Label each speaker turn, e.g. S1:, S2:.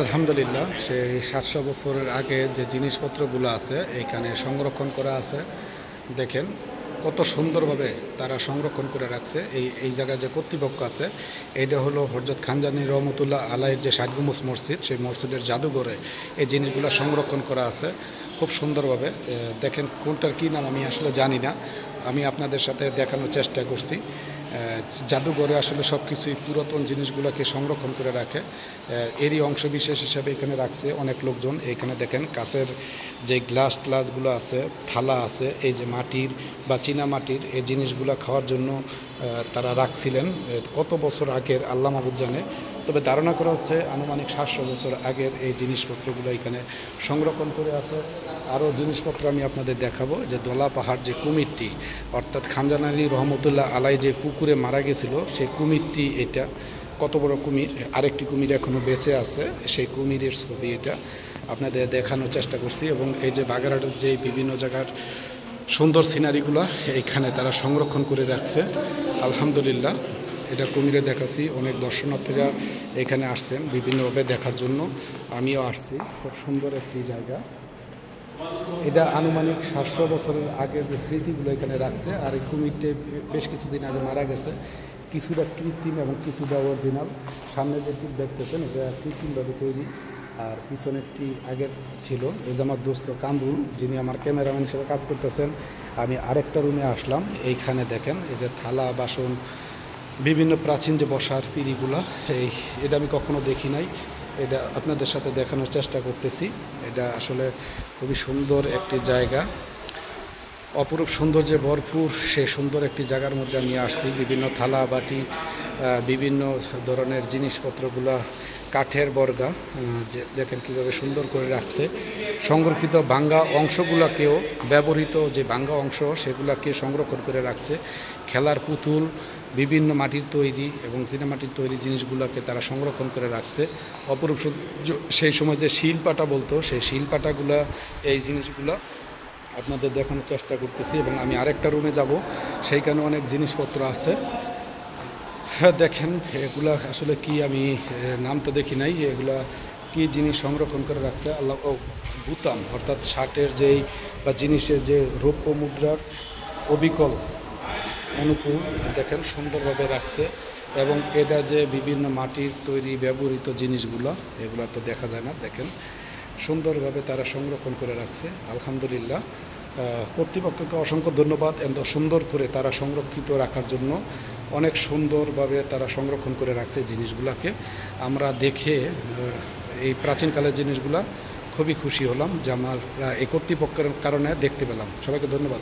S1: আলহামদুলিল্লাহ, সেই ৭০০ বছরের আগে যে জিনিসপত্রগুলো আছে এইখানে সংরক্ষণ করা আছে। দেখেন কত সুন্দরভাবে তারা সংরক্ষণ করে রাখছে। এই জায়গায় যে কর্তৃপক্ষ আছে, এইটা হলো হযরত খানজানী রহমতুল্লাহ আলাইহির যে ৬০ গম্বুজ মসজিদ, সেই মসজিদের জাদুঘরে এই জিনিসগুলো সংরক্ষণ করা আছে খুব সুন্দরভাবে। দেখেন কোনটার কী নাম আমি আসলে জানি না, আমি আপনাদের সাথে দেখানোর চেষ্টা করছি। জাদুঘরে আসলে সব কিছুই পুরাতন জিনিসগুলোকে সংরক্ষণ করে রাখে, এরই অংশ বিশেষ হিসাবে এখানে রাখছে অনেক লোকজন। এখানে দেখেন কাচের যে গ্লাসগুলো আছে, থালা আছে, এই যে মাটির বা চীনা মাটির এই জিনিসগুলো খাওয়ার জন্য তারা রাখছিলেন কত বছর আগের আল্লাহ মাহবুব জানে। তবে ধারণা করা হচ্ছে আনুমানিক ৭০০ বছর আগের এই জিনিসপত্রগুলো এখানে সংরক্ষণ করে আছে। আরও জিনিসপত্র আমি আপনাদের দেখাবো, যে দোলা পাহাড় যে কুমিরটি, অর্থাৎ খানজানী রহমতুল্লাহ আলাই যে পুকুরে মারা গেছিল সেই কুমিরটি, এটা কত বড় কুমির, আরেকটি কুমির এখনও বেঁচে আছে, সেই কুমিরের ছবি এটা আপনাদের দেখানোর চেষ্টা করছি। এবং এই যে বাগেরহাটের যে বিভিন্ন জায়গার সুন্দর সিনারিগুলো এইখানে তারা সংরক্ষণ করে রাখছে। আলহামদুলিল্লাহ, এটা কুমিরে দেখাচ্ছি, অনেক দর্শনার্থীরা এখানে আসছেন বিভিন্নভাবে দেখার জন্য, আমিও আসছি। খুব সুন্দর একটি জায়গা এটা, আনুমানিক ৭০০ বছরের আগের যে স্মৃতিগুলো এখানে রাখছে। আর এই কুমিরটি বেশ কিছুদিন আগে মারা গেছে, কিছুটা কৃত্রিম এবং কিছুটা অরিজিনাল। সামনে যেটি দেখতেছেন এটা কৃত্রিমভাবে তৈরি, আর পিছনেরটি আগের ছিল। এই যে আমার দোস্ত কামরুল, যিনি আমার ক্যামেরাম্যান হিসেবে কাজ করতেছেন। আমি আরেকটা রুমে আসলাম, এইখানে দেখেন এই যে থালা বাসন, বিভিন্ন প্রাচীন যে বসার পিঁড়িগুলো, এটা আমি কখনো দেখি নাই, এটা আপনাদের সাথে দেখানোর চেষ্টা করতেছি। এটা আসলে খুবই সুন্দর একটি জায়গা, অপরূপ সৌন্দর্যে ভরপুর সেই সুন্দর একটি জায়গার মধ্যে আমি আসছি। বিভিন্ন থালা বাটি, বিভিন্ন ধরনের জিনিসপত্রগুলো, কাঠের বর্গা, যে দেখেন কীভাবে সুন্দর করে রাখছে। সংরক্ষিত ভাঙ্গা অংশগুলোকেও, ব্যবহৃত যে ভাঙ্গা অংশ সেগুলোকে সংরক্ষণ করে রাখছে। খেলার পুতুল, বিভিন্ন মাটির তৈরি এবং চীনামাটির তৈরি জিনিসগুলোকে তারা সংরক্ষণ করে রাখছে। অপরূপ সেই সময় যে শিলপাটা বলতো, সেই শিলপাটাগুলো, এই জিনিসগুলো আপনাদের দেখানোর চেষ্টা করতেছি। এবং আমি আরেকটা রুমে যাব, সেইখানে অনেক জিনিসপত্র আছে। হ্যাঁ দেখেন এগুলা আসলে কি, আমি নাম তো দেখি নাই, এগুলা কি জিনিস সংরক্ষণ করে রাখছে। আল্লাহ বুতাম, অর্থাৎ শার্টের যেই বা জিনিসের যে রৌপ্য মুদ্রার অবিকল অনুকূল, দেখেন সুন্দরভাবে রাখছে। এবং এটা যে বিভিন্ন মাটির তৈরি ব্যবহৃত জিনিসগুলো, এগুলো তো দেখা যায় না, দেখেন সুন্দরভাবে তারা সংরক্ষণ করে রাখছে। আলহামদুলিল্লাহ, কর্তৃপক্ষকে অসংখ্য ধন্যবাদ। এত সুন্দর করে তারা সংরক্ষিত রাখার জন্য, অনেক সুন্দরভাবে তারা সংরক্ষণ করে রাখছে জিনিসগুলোকে। আমরা দেখে এই প্রাচীনকালের জিনিসগুলা খুবই খুশি হলাম যে আমরা এই কর্তৃপক্ষের কারণে দেখতে পেলাম। সবাইকে ধন্যবাদ।